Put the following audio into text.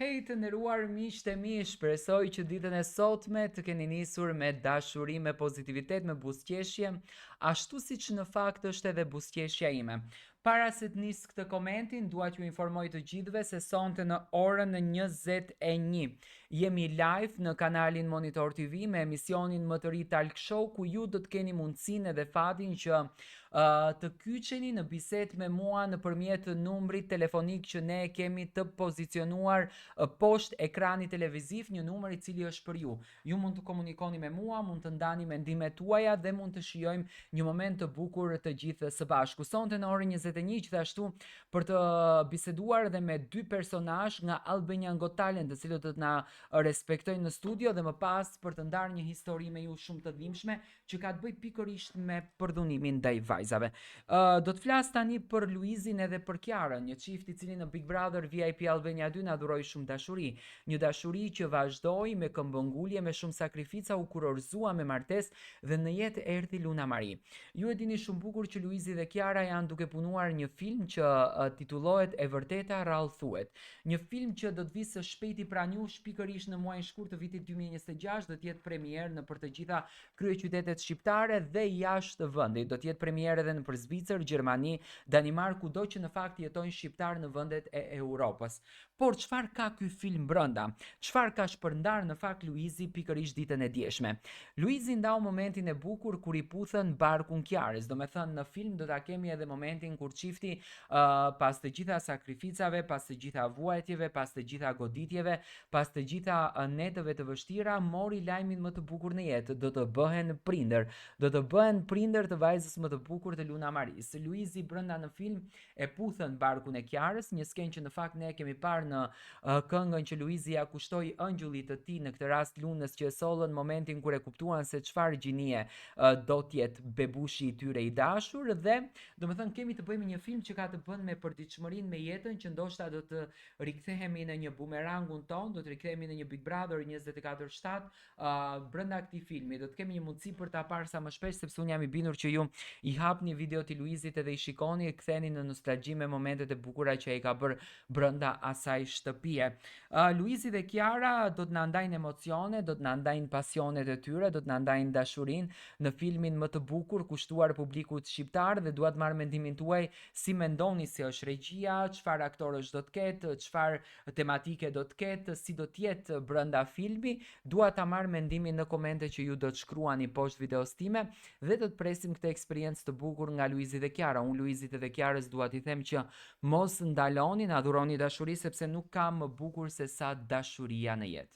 Hej të nderuar miqtë e mi, shpresoj që ditën e sotme të keni nisur me dashuri, me pozitivitet, me buzëqeshje, ashtu siç në fakt është edhe buzëqeshja ime. Para se të nis këtë komentin, dua t'ju informoj të gjithëve se sonte në orën 21 jemi live në kanalin Monitor TV me emisionin më të ri Talk Show, ku ju do të keni mundësinë edhe fatin që të kyçeni në bisedë me mua nëpërmjet numrit telefonik që ne kemi të pozicionuar poshtë ekranit televiziv, një numër i cili është për ju. Ju mund të komunikoni me mua, mund të ndani mendimet tuaja dhe mund të shijojmë një moment të bukur të gjithë së bashku. Sonte në orën 21 gjithashtu për të biseduar edhe me dy personazh nga Albanian Got Talent, të cilët do të na respektojnë në studio dhe më pas për të ndarë një histori me ju shumë të dhimbshme që ka të bëjë pikërisht me përdhunimin ndaj vajzave. Do të flas tani për Luizin edhe për Kiarën, një çift i cili në Big Brother VIP Albania 2 na dhuroi shumë dashuri, një dashuri që vazhdoi me këmbëngulje, me shumë sakrifica, u kurorzua me martesë dhe në jetë erdhi Luna Mari. Ju e dini shumë bukur që Luizi dhe Kiara janë duke punuar një film që titullohet E vërteta rrallë thuhet. Një film që do të vijë së shpejti pranë jush pikërisht në muajin shkurt të vitit 2026, do të jetë premierë në për të gjitha kryeqytetet shqiptare dhe jashtë vendit. Do të jetë premierë edhe në Zvicër, Gjermani, Danimark, kudo që në fakt jetojnë shqiptar në vendet e Europës. Por çfarë ka ky film brenda? Çfarë ka shpërndar në fakt Luizi pikërisht ditën e djeshme? Luizi ndau momentin e bukur kur i puthën barkun Kiarës. Domethënë në film do ta kemi edhe momentin kur çifti pas të gjitha sakrificave, pas të gjitha vuajtjeve, pas të gjitha goditjeve, pas të gjitha netëve të vështira, mori lajmin më të bukur në jetë. Do të bëhen prindër. Do të bëhen prindër të vajzës më të bukur të Luna Maris. Luizi brenda në film e puthën barkun e Kiarës, një skenë që në fakt ne kemi parë në këngën që Luizi ja kushtoi ëngjullit të tij, në këtë rast Lunës, që e sollën momentin kur e kuptuan se çfarë gjinie do të jetë bebushi i tyre i dashur. Dhe domethënë kemi të bëjmë një film që ka të bënë me përditshmërinë me jetën, që ndoshta do të rikthehemi në një bumerangun ton, do të rikthehemi në një Big Brother 24/7 brenda këtij filmi. Do të kemi një mundësi për ta parë sa më shpesh, sepse unë jam i bindur që ju i hapni videot i Luizit edhe i shikoni, ktheni në nostalgji me momentet e bukura që ai ka bërë brenda asaj shtëpie. Luizi dhe Kiara do të na ndajnë emocione, do të na ndajnë pasionet e tyre, do të na ndajnë dashurinë në filmin më të bukur kushtuar publikut shqiptar. Dhe dua të marr mendimin tuaj, si mendoni se është regjia, çfarë aktorësh do të ketë, çfarë tematike do të ketë, si do të jetë brenda filmi. Dua ta marr mendimin në komente që ju do të shkruani poshtë videos time dhe do të presim këtë eksperiencë të bukur nga Luizi dhe Kiara. Unë Luizit dhe Kiarës dua t'i them që mos ndaloni, na dhuroni dashuri, sepse nuk ka më bukur se sa dashuria në jetë.